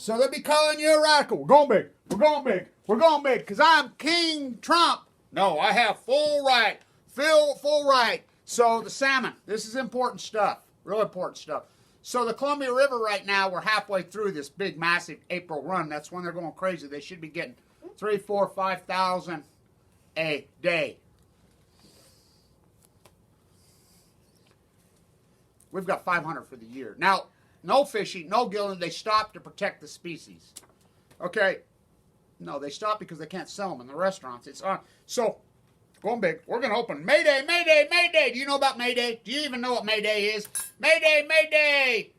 So they'll be calling you a radical. We're going big. We're going big. We're going big because I'm King Trump. No, I have full right. Full right. So the salmon, this is important stuff. Real important stuff. So the Columbia River right now, we're halfway through this big, massive April run. That's when they're going crazy. They should be getting 3, 4, 5,000 a day. We've got 500 for the year. Now, no fishing, no gilling. They stop to protect the species. Okay. No, they stop because they can't sell them in the restaurants. It's on. So, going big. We're going to open. Mayday, Mayday, Mayday. Do you know about Mayday? Do you even know what Mayday is? Mayday, Mayday.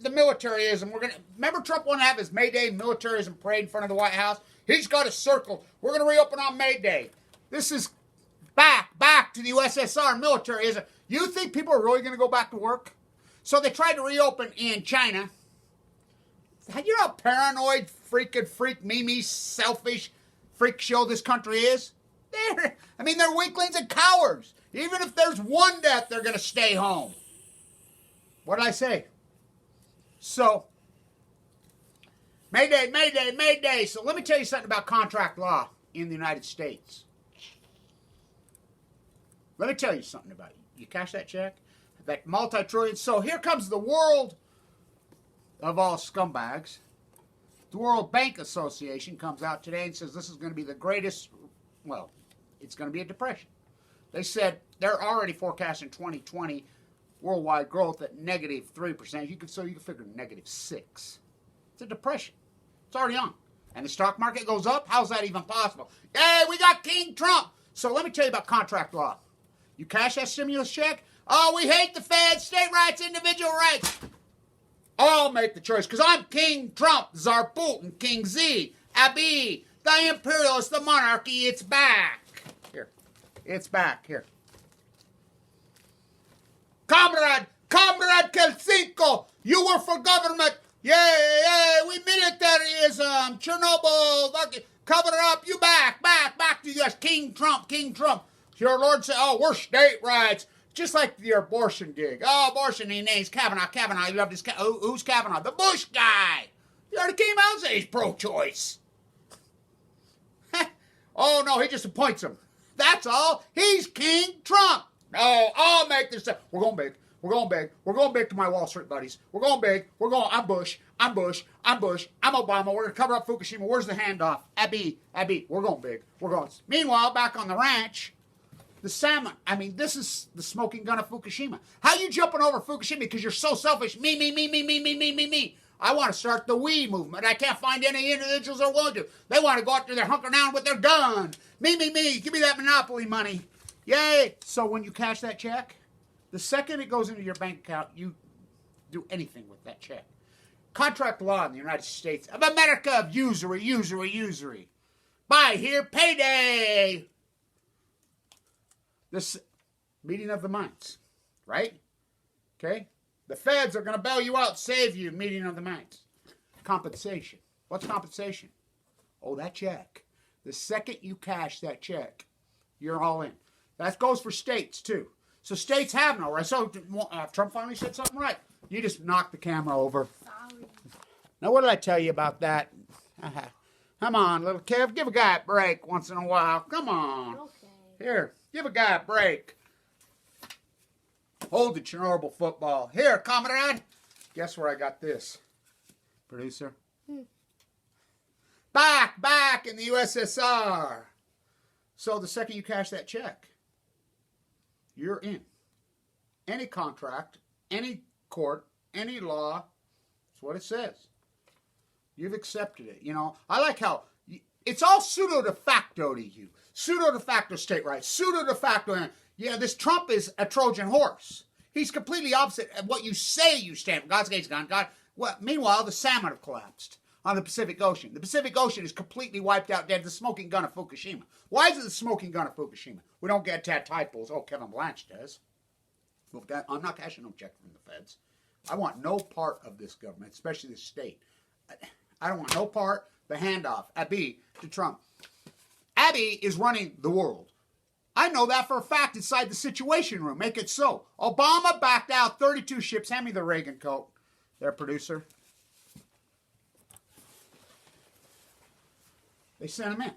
The militarism. We're going to. Remember Trump wanted to have his Mayday militarism parade in front of the White House? He's got a circle. We're going to reopen on Mayday. This is back to the USSR militarism. You think people are really going to go back to work? So they tried to reopen in China. You know how paranoid, freak, me, selfish freak show this country is? They're weaklings and cowards. Even if there's one death, they're going to stay home. What did I say? So, Mayday, Mayday, Mayday. So let me tell you something about contract law in the United States. Let me tell you something about it. You cash that check, that multi-trillion. So here comes the world of all scumbags. The World Bank Association comes out today and says this is going to be the greatest, well, it's going to be a depression. They said they're already forecasting 2020 worldwide growth at negative 3%. You can figure negative 6%. It's a depression. It's already on. And the stock market goes up. How's that even possible? Hey, we got King Trump. So let me tell you about contract law. You cash that stimulus check. Oh, we hate the Fed, state rights, individual rights. I'll make the choice because I'm King Trump, Tsar Putin, King Z, Abi, the Imperialist, the monarchy. It's back. Here. It's back. Here. Comrade Kelsinko, you were for government. Yay, we militarism. Chernobyl, cover it up. You back to the U.S. King Trump. Your Lord said, oh, we're state rights. Just like your abortion gig. Oh, abortion, he names Kavanaugh. You love this. Who's Kavanaugh? The Bush guy. He already came out and said he's pro-choice. Oh, no, he just appoints him. That's all. He's King Trump. Oh, I'll make this. We're going big. We're going big to my Wall Street buddies. We're going big. I'm Bush. I'm Obama. We're going to cover up Fukushima. Where's the handoff? Abi. We're going big. Meanwhile, back on the ranch, the salmon. This is the smoking gun of Fukushima. How you jumping over Fukushima because you're so selfish? Me. I want to start the we movement. I can't find any individuals that are willing to. They want to go out there, hunker down with their gun. Me. Give me that monopoly money. Yay. So when you cash that check, the second it goes into your bank account, you do anything with that check. Contract law in the United States of America of usury. Buy here, payday. This meeting of the minds, right? Okay? The feds are going to bail you out, save you, meeting of the minds. Compensation. What's compensation? Oh, that check. The second you cash that check, you're all in. That goes for states, too. So states have no right. So Trump finally said something right. You just knocked the camera over. Sorry. Now, what did I tell you about that? Come on, little Kev. Give a guy a break once in a while. Come on. Okay. Here. Give a guy a break. Hold the Chernobyl football. Here, comrade. Guess where I got this? Producer. Back in the USSR. So the second you cash that check, you're in. Any contract, any court, any law, that's what it says. You've accepted it. I like how it's all pseudo de facto to you. Pseudo de facto state rights. Pseudo de facto. Yeah, this Trump is a Trojan horse. He's completely opposite of what you say you stand for. God's gate's gone. Well, meanwhile, the salmon have collapsed on the Pacific Ocean. The Pacific Ocean is completely wiped out, dead. The smoking gun of Fukushima. Why is it the smoking gun of Fukushima? We don't get typos. Oh, Kevin Blanche does. I'm not cashing no check from the feds. I want no part of this government, especially this state. I don't want no part. The handoff, Abi, to Trump. Abi is running the world. I know that for a fact inside the Situation Room. Make it so. Obama backed out 32 ships. Hand me the Reagan coat. There, producer. They sent them in.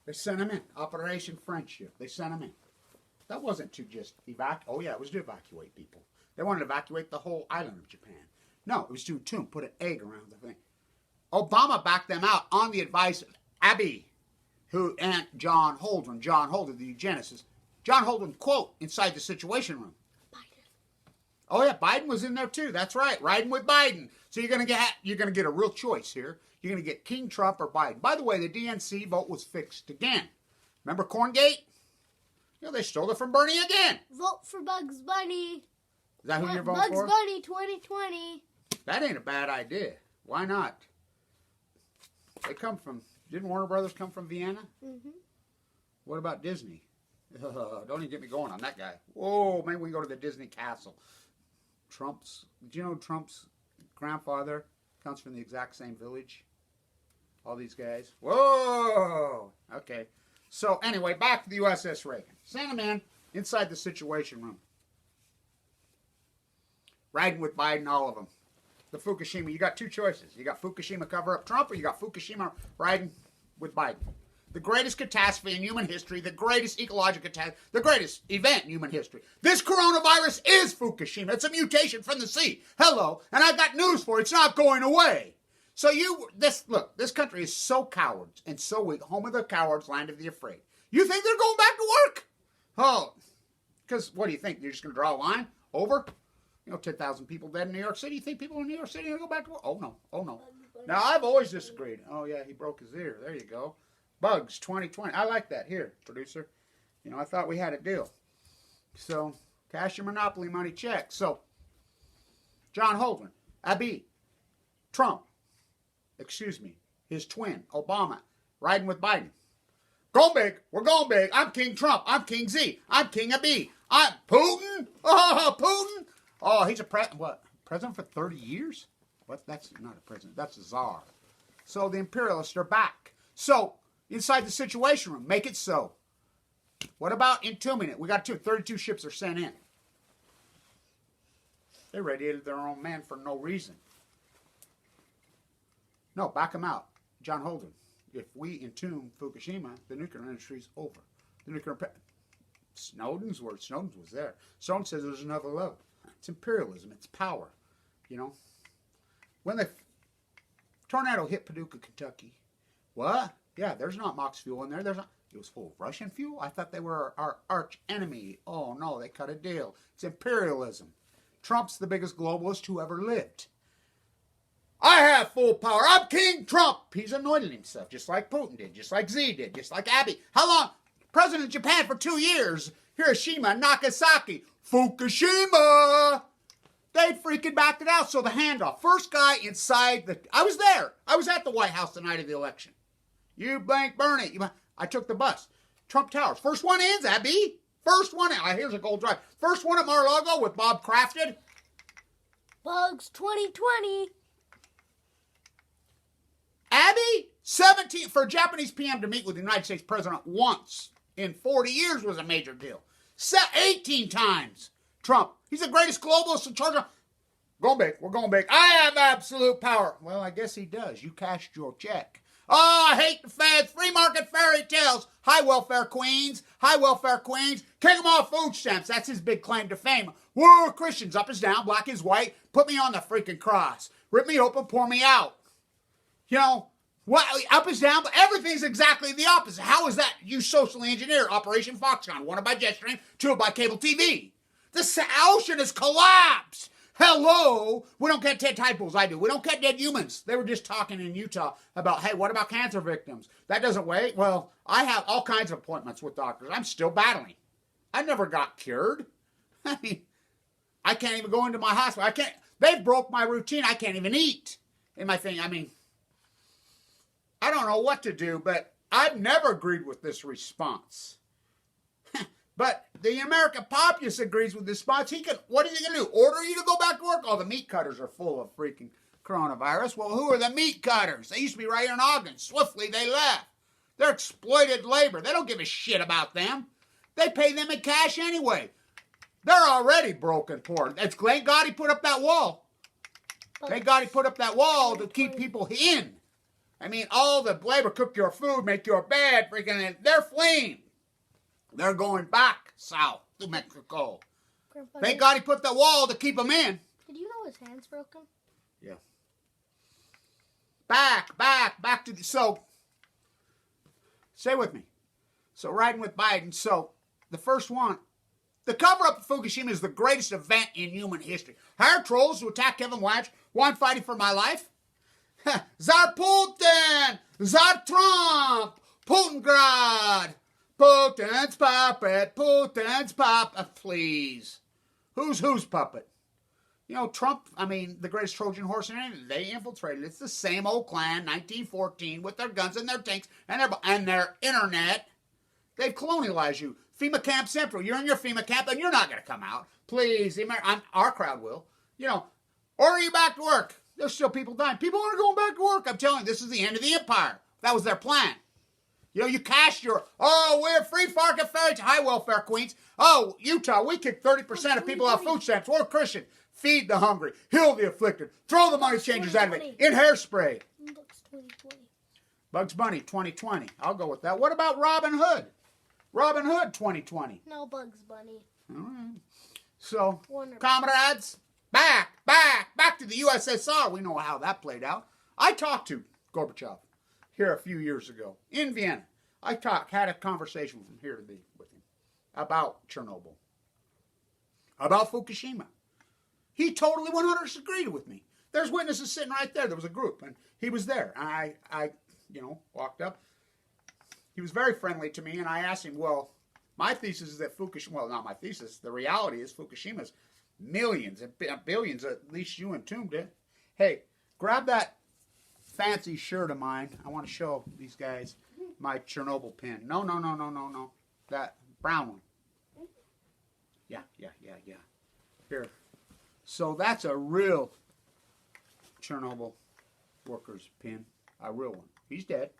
They sent them in. Operation Friendship. They sent them in. That wasn't to just evacuate. Oh, yeah, it was to evacuate people. They wanted to evacuate the whole island of Japan. No, it was to entomb, put an egg around the thing. Obama backed them out on the advice of Abe, and John Holdren. John Holdren, the eugenicist. John Holdren, quote, inside the Situation Room. Biden. Oh, yeah, Biden was in there, too. That's right, riding with Biden. So you're gonna get a real choice here. You're going to get King Trump or Biden. By the way, the DNC vote was fixed again. Remember Corngate? You know, they stole it from Bernie again. Vote for Bugs Bunny. Is that who you're voting for? Bugs Bunny 2020. That ain't a bad idea. Why not? They come from, didn't Warner Brothers come from Vienna? Mm-hmm. What about Disney? Don't even get me going on that guy. Whoa, maybe we can go to the Disney castle. Do you know Trump's grandfather comes from the exact same village? All these guys. Whoa! Okay. So, anyway, back to the USS Reagan. Sent him in inside the Situation Room. Riding with Biden, all of them. The Fukushima, you got two choices. You got Fukushima cover up Trump, or you got Fukushima riding with Biden. The greatest catastrophe in human history, the greatest ecological catastrophe, the greatest event in human history. This coronavirus is Fukushima. It's a mutation from the sea. Hello. And I got news for you. It's not going away. So this country is so cowards and so weak. Home of the cowards, land of the afraid. You think they're going back to work? Oh, because what do you think? You're just going to draw a line over? 10,000 people dead in New York City. You think people in New York City are going to go back to work? Oh, no. Oh, no. Now, I've always disagreed. Oh, yeah, he broke his ear. There you go. Bugs 2020. I like that. Here, producer. I thought we had a deal. So, cash your monopoly money check. So, John Holdren, Abe, Trump, his twin, Obama, riding with Biden. Go big. We're going big. I'm King Trump. I'm King Z. I'm King Abe. I'm Putin. Oh, Putin. Oh, he's a president for 30 years? What? That's not a president. That's a Tsar. So the Imperialists are back. So, inside the Situation Room, make it so. What about entombing it? We got 32 ships are sent in. They radiated their own man for no reason. No, back them out. John Holdren. If we entomb Fukushima, the nuclear industry's over. Snowden's was there. Snowden says there's another level. It's imperialism. It's power. When the tornado hit Paducah, Kentucky, what? Yeah, there's not MOX fuel in there. It was full of Russian fuel? I thought they were our arch enemy. Oh, no, they cut a deal. It's imperialism. Trump's the biggest globalist who ever lived. I have full power. I'm King Trump. He's anointed himself, just like Putin did, just like Z did, just like Abe. How long? President of Japan for 2 years. Hiroshima, Nagasaki, Fukushima. They freaking backed it out. So the handoff. First guy inside I was there. I was at the White House the night of the election. You blank burn it. I took the bus. Trump Towers. First one in, Abby. First one in. Here's a gold drive. First one at Mar-a-Lago with Bob Crafted. Bugs 2020. Abby, 17 for a Japanese PM to meet with the United States president once in 40 years was a major deal. 18 times. Trump. He's the greatest globalist in charge of. Going big. We're going big. I have absolute power. Well, I guess he does. You cashed your check. Oh, I hate the feds. Free market fairy tales. High welfare queens. High welfare queens. Kick them off food stamps. That's his big claim to fame. Whoa, Christians. Up is down. Black is white. Put me on the freaking cross. Rip me open. Pour me out. What? Up is down. But everything's exactly the opposite. How is that? You socially engineer Operation Foxconn. One by Jetstream. Two by cable TV. The ocean has collapsed. Hello. We don't get dead tide pools. I do. We don't get dead humans. They were just talking in Utah about, hey, what about cancer victims? That doesn't wait. Well, I have all kinds of appointments with doctors. I'm still battling. I never got cured. I mean, I can't even go into my hospital. They broke my routine. I can't even eat in my thing. I mean, I don't know what to do, but I've never agreed with this response. But the American populace agrees with this response. What is he going to do? Order you to go back to work? Oh, the meat cutters are full of freaking coronavirus. Well, who are the meat cutters? They used to be right here in Ogden. Swiftly, they left. They're exploited labor. They don't give a shit about them. They pay them in cash anyway. They're already broken poor. Thank God he put up that wall. Thank God he put up that wall to keep people in. I mean, all the labor cook your food, make your bed, freaking, they're fleeing. They're going back south to Mexico. Grandpa, Thank God he put the wall to keep them in. Did you know his hand's broken? Yeah. Back to the, so, stay with me. So riding with Biden, so the first one, the cover-up of Fukushima is the greatest event in human history. Hired trolls to attack Kevin Watch while I'm fighting for my life. Tsar Putin! Tsar Trump! Putingrad! Putin's puppet! Putin's puppet! Please. Who's puppet? You know, Trump, I mean, the greatest Trojan horse in anything. They infiltrated. It's the same old clan, 1914, with their guns and their tanks and their internet. They've colonialized you. FEMA Camp Central. You're in your FEMA camp and you're not going to come out. Please. Our crowd will. You know, order you back to work. There's still people dying. People aren't going back to work. I'm telling you, this is the end of the empire. That was their plan. You know, you cashed your, we're free market fairies, high welfare queens. Oh, Utah, we kick 30% of people off food stamps. We're Christian. Feed the hungry. Heal the afflicted. Throw the money changers out of it. In hairspray. Bugs 2020. Bugs Bunny 2020. I'll go with that. What about Robin Hood? Robin Hood 2020. No, Bugs Bunny. All right. So, Wonderful. comrades, back to the USSR. We know how that played out. I talked to Gorbachev here a few years ago in Vienna. I had a conversation from here to be with him about Chernobyl, about Fukushima. He totally 100% agreed with me. There's witnesses sitting right there. There was a group, and he was there. And I walked up. He was very friendly to me, and I asked him, well, my thesis is that Fukushima, well, not my thesis, the reality is Fukushima's millions and billions, at least you entombed it. Hey, grab that fancy shirt of mine. I want to show these guys my Chernobyl pin. No. That brown one. Yeah. Here. So that's a real Chernobyl worker's pin. A real one. He's dead.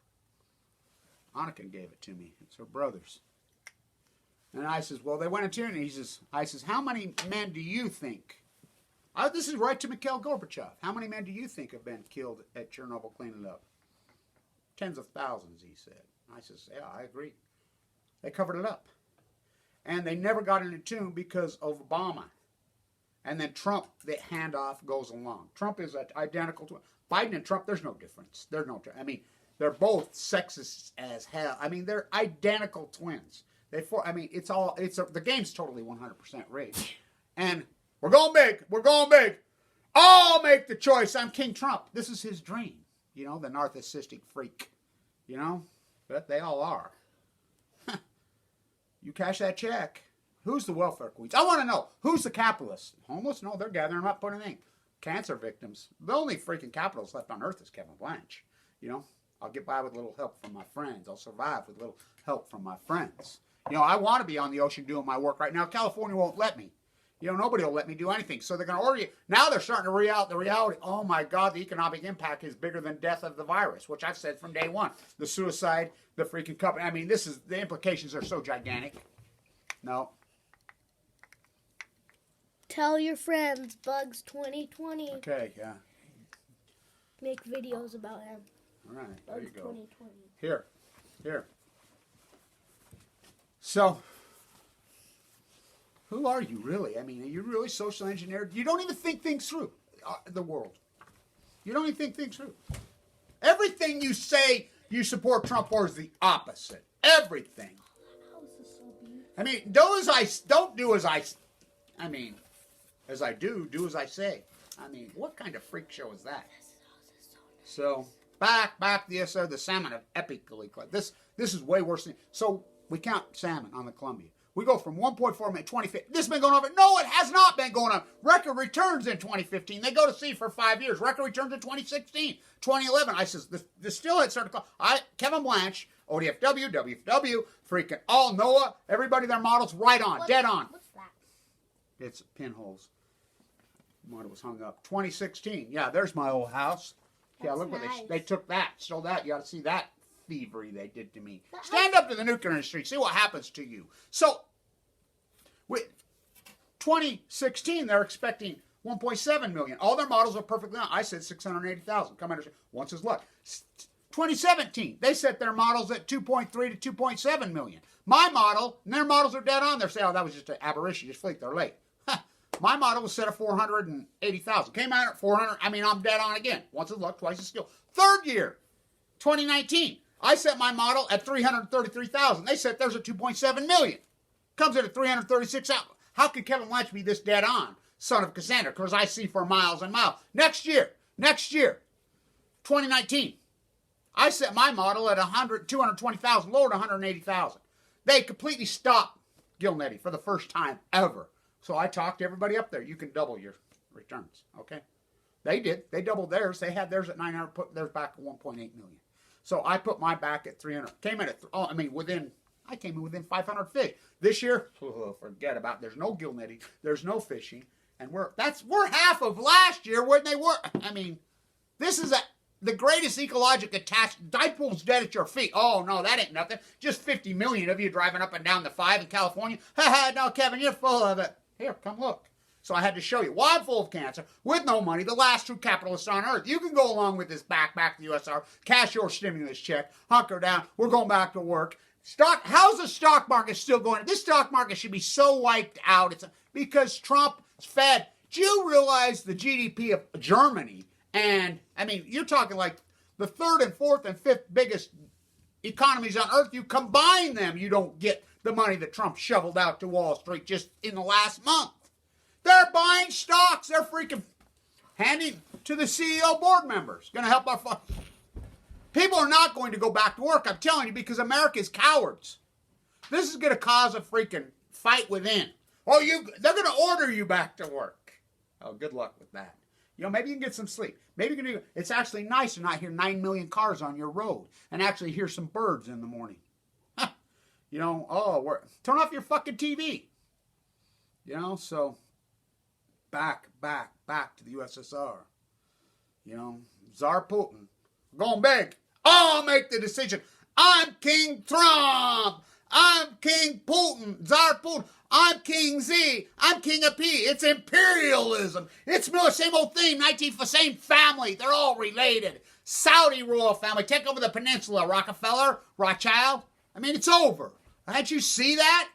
Annika gave it to me. It's her brother's. And I says, well, they went into it, and I says, how many men do you think? This is right to Mikhail Gorbachev. How many men do you think have been killed at Chernobyl cleaning it up? Tens of thousands, he said. I says, yeah, I agree. They covered it up. And they never got in a tune because of Obama. And then Trump, the handoff goes along. Trump is identical to Biden and Trump. There's no difference. They're both sexist as hell. I mean, they're identical twins. The game's totally 100% rigged. And we're going big. I'll make the choice. I'm King Trump. This is his dream. You know, the narcissistic freak. You know, but they all are. You cash that check. Who's the welfare queens? I want to know. Who's the capitalist? Homeless? No, they're gathering them up, putting in. Cancer victims. The only freaking capitalist left on earth is Kevin Blanche. You know, I'll get by with a little help from my friends. I'll survive with a little help from my friends. You know, I want to be on the ocean doing my work right now. California won't let me. You know, nobody will let me do anything. So they're going to order you. Now they're starting to read out the reality. Oh, my God, the economic impact is bigger than death of the virus, which I've said from day one. The suicide, the freaking company. I mean, the implications are so gigantic. No. Tell your friends, Bugs 2020. Okay, yeah. Make videos about him. All right, there you Bugs go. 2020. Here. So, who are you really? I mean, are you really social engineered? You don't even think things through, the world. You don't even think things through. Everything you say you support Trump for is the opposite. Everything. That house is so beautiful. I mean, do as I do as I say. I mean, what kind of freak show is that? This house is so nice. So, back the salmon have epically clipped. This is way worse than, so we count salmon on the Columbia. We go from 1.4 million, 2015. This has been going on. No, it has not been going on. Record returns in 2015. They go to sea for 5 years. Record returns in 2016, 2011. I says, the stillhead started to call. Kevin Blanche, ODFW, WFW, freaking all NOAA, everybody, their models, right on, dead on. What's that? It's pinholes. When it was hung up. 2016. Yeah, there's my old house. Yeah, That's look what nice. they took that, stole that. You ought to see that thievery they did to me. Stand up to the nuclear industry. See what happens to you. So, with 2016, they're expecting 1.7 million. All their models are perfectly on. I said 680,000. Come under. Once is luck. 2017, they set their models at 2.3 to 2.7 million. My model, and their models are dead on. They're saying, oh, that was just an aberration, just fleek, they're late. My model was set at 480,000. Came out at 400. I mean, I'm dead on again. Once as luck, twice as skill. Third year, 2019, I set my model at 333,000. They set theirs at 2.7 million. Comes in at 336,000. How could Kevin Lynch be this dead on, son of Cassandra? Because I see for miles and miles. Next year, 2019, I set my model at 220,000, lowered to 180,000. They completely stopped Gilnetty for the first time ever. So I talked to everybody up there. You can double your returns, okay? They did. They doubled theirs. They had theirs at 900, put theirs back at 1.8 million. So I put my back at 300. Came in at, I came in within 500 fish. This year, forget about it. There's no Gilnetty. There's no fishing. And we're half of last year when they were. I mean, this is the greatest ecologic attach. Tide pool's dead at your feet. Oh, no, that ain't nothing. Just 50 million of you driving up and down the 5 in California. No, Kevin, you're full of it. Here, come look. So I had to show you. Why I'm full of cancer, with no money, the last true capitalist on earth. You can go along with this back to the USSR, cash your stimulus check, hunker down, we're going back to work. How's the stock market still going? This stock market should be so wiped out. It's because Trump's Fed. Do you realize the GDP of Germany? And, I mean, you're talking like the third and fourth and fifth biggest economies on earth. You combine them, you don't get the money that Trump shoveled out to Wall Street just in the last month. They're buying stocks. They're freaking handing to the CEO board members. Going to help our fund. People are not going to go back to work, I'm telling you, because America is cowards. This is going to cause a freaking fight within. Oh, they're going to order you back to work. Oh, good luck with that. You know, maybe you can get some sleep. Maybe you can it's actually nice to not hear 9 million cars on your road and actually hear some birds in the morning. You know, turn off your fucking TV. You know, so back to the USSR. You know, Tsar Putin, going big. I'll make the decision. I'm King Trump. I'm King Putin. Tsar Putin. I'm King Z. I'm King of P. It's imperialism. It's the same old thing. Same family. They're all related. Saudi royal family. Take over the peninsula. Rockefeller, Rothschild. I mean, it's over. Can't you see that?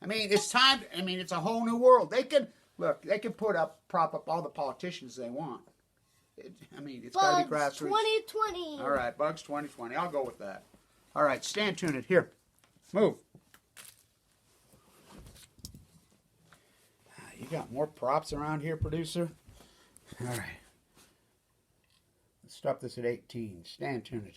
I mean, it's time. It's a whole new world. They can prop up all the politicians they want. It's got to be grassroots. 2020. All right, Bugs 2020. I'll go with that. All right, stand tuned. Here, move. You got more props around here, producer? All right. Let's stop this at 18. Stand tuned.